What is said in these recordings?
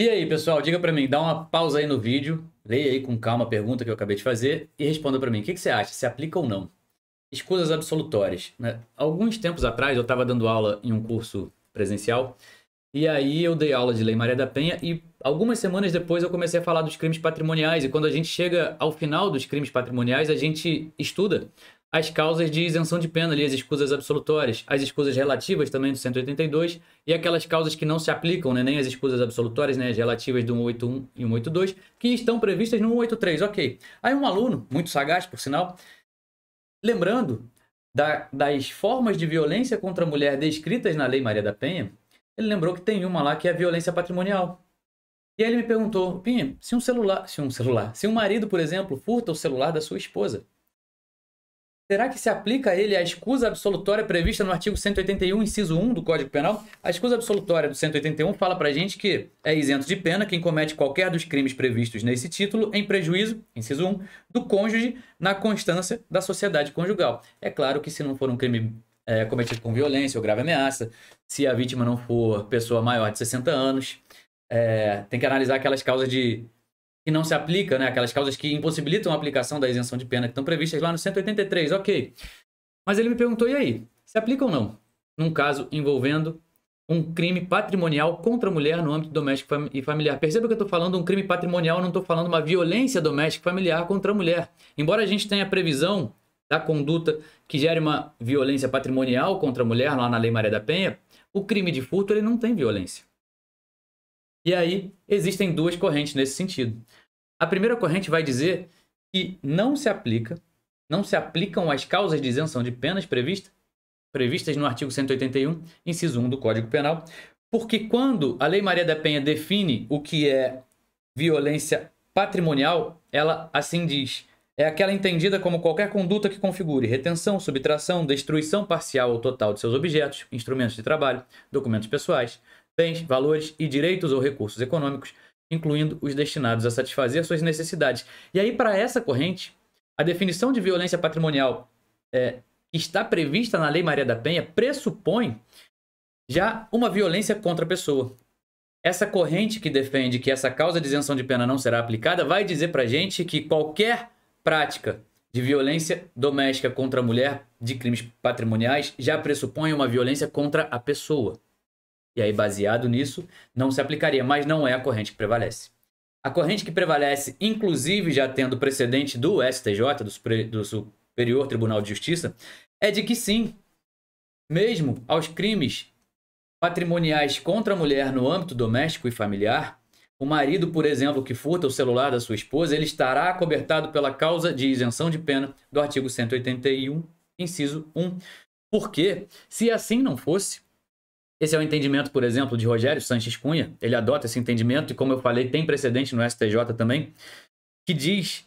E aí, pessoal, diga pra mim, dá uma pausa aí no vídeo, leia aí com calma a pergunta que eu acabei de fazer e responda pra mim. O que você acha? Se aplica ou não? Escusas absolutórias, né? Alguns tempos atrás eu estava dando aula em um curso presencial e aí eu dei aula de Lei Maria da Penha e algumas semanas depois eu comecei a falar dos crimes patrimoniais e quando a gente chega ao final dos crimes patrimoniais a gente estuda as causas de isenção de pena ali, as escusas absolutórias, as escusas relativas também do 182 e aquelas causas que não se aplicam, né, nem as escusas absolutórias, né, as relativas do 181 e 182, que estão previstas no 183, ok. Aí um aluno, muito sagaz por sinal, lembrando das formas de violência contra a mulher descritas na Lei Maria da Penha, ele lembrou que tem uma lá que é a violência patrimonial. E aí ele me perguntou, Pinha, se um marido, por exemplo, furta o celular da sua esposa, será que se aplica a ele a escusa absolutória prevista no artigo 181, inciso 1 do Código Penal? A escusa absolutória do 181 fala pra gente que é isento de pena quem comete qualquer dos crimes previstos nesse título em prejuízo, inciso 1, do cônjuge na constância da sociedade conjugal. É claro que se não for um crime cometido com violência ou grave ameaça, se a vítima não for pessoa maior de 60 anos, tem que analisar aquelas causas que não se aplica, né? Aquelas causas que impossibilitam a aplicação da isenção de pena que estão previstas lá no 183, ok. Mas ele me perguntou, e aí? Se aplica ou não? Num caso envolvendo um crime patrimonial contra a mulher no âmbito doméstico e familiar. Perceba que eu estou falando de um crime patrimonial, não estou falando de uma violência doméstica e familiar contra a mulher. Embora a gente tenha a previsão da conduta que gere uma violência patrimonial contra a mulher lá na Lei Maria da Penha, o crime de furto ele não tem violência. E aí existem duas correntes nesse sentido. A primeira corrente vai dizer que não se aplicam as causas de isenção de penas previstas no artigo 181, inciso 1 do Código Penal, porque quando a Lei Maria da Penha define o que é violência patrimonial, ela assim diz: é aquela entendida como qualquer conduta que configure retenção, subtração, destruição parcial ou total de seus objetos, instrumentos de trabalho, documentos pessoais, bens, valores e direitos ou recursos econômicos, incluindo os destinados a satisfazer suas necessidades. E aí, para essa corrente, a definição de violência patrimonial que está prevista na Lei Maria da Penha pressupõe já uma violência contra a pessoa. Essa corrente que defende que essa causa de isenção de pena não será aplicada vai dizer para a gente que qualquer prática de violência doméstica contra a mulher de crimes patrimoniais já pressupõe uma violência contra a pessoa. E aí, baseado nisso, não se aplicaria, mas não é a corrente que prevalece. A corrente que prevalece, inclusive já tendo precedente do STJ, do Superior Tribunal de Justiça, é de que sim, mesmo aos crimes patrimoniais contra a mulher no âmbito doméstico e familiar, o marido, por exemplo, que furta o celular da sua esposa, ele estará acobertado pela causa de isenção de pena do artigo 181, inciso 1. Porque, se assim não fosse, esse é o entendimento, por exemplo, de Rogério Sanches Cunha. Ele adota esse entendimento e, como eu falei, tem precedente no STJ também, que diz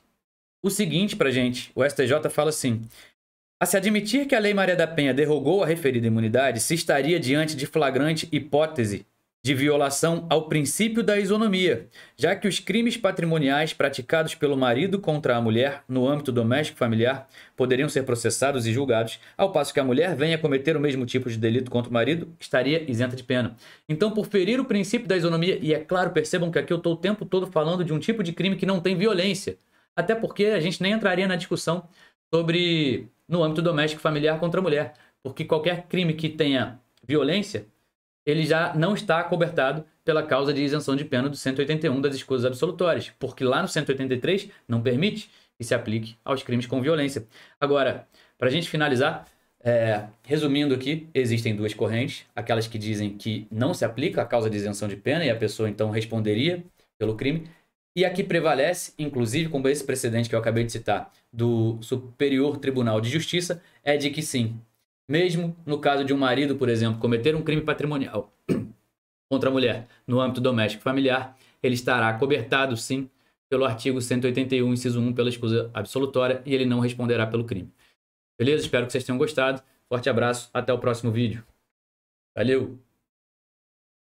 o seguinte pra gente. O STJ fala assim: a se admitir que a Lei Maria da Penha derrogou a referida imunidade, se estaria diante de flagrante hipótese de violação ao princípio da isonomia, já que os crimes patrimoniais praticados pelo marido contra a mulher no âmbito doméstico familiar poderiam ser processados e julgados, ao passo que a mulher venha cometer o mesmo tipo de delito contra o marido, estaria isenta de pena. Então, por ferir o princípio da isonomia, e é claro, percebam que aqui eu estou o tempo todo falando de um tipo de crime que não tem violência, até porque a gente nem entraria na discussão sobre no âmbito doméstico familiar contra a mulher, porque qualquer crime que tenha violência, ele já não está acobertado pela causa de isenção de pena do 181 das escusas absolutórias, porque lá no 183 não permite que se aplique aos crimes com violência. Agora, para a gente finalizar, resumindo aqui, existem duas correntes, aquelas que dizem que não se aplica a causa de isenção de pena e a pessoa então responderia pelo crime, e aqui prevalece, inclusive com esse precedente que eu acabei de citar, do Superior Tribunal de Justiça, é de que sim, mesmo no caso de um marido, por exemplo, cometer um crime patrimonial contra a mulher no âmbito doméstico e familiar, ele estará acobertado, sim, pelo artigo 181, inciso 1, pela escusa absolutória, e ele não responderá pelo crime. Beleza? Espero que vocês tenham gostado. Forte abraço, até o próximo vídeo. Valeu!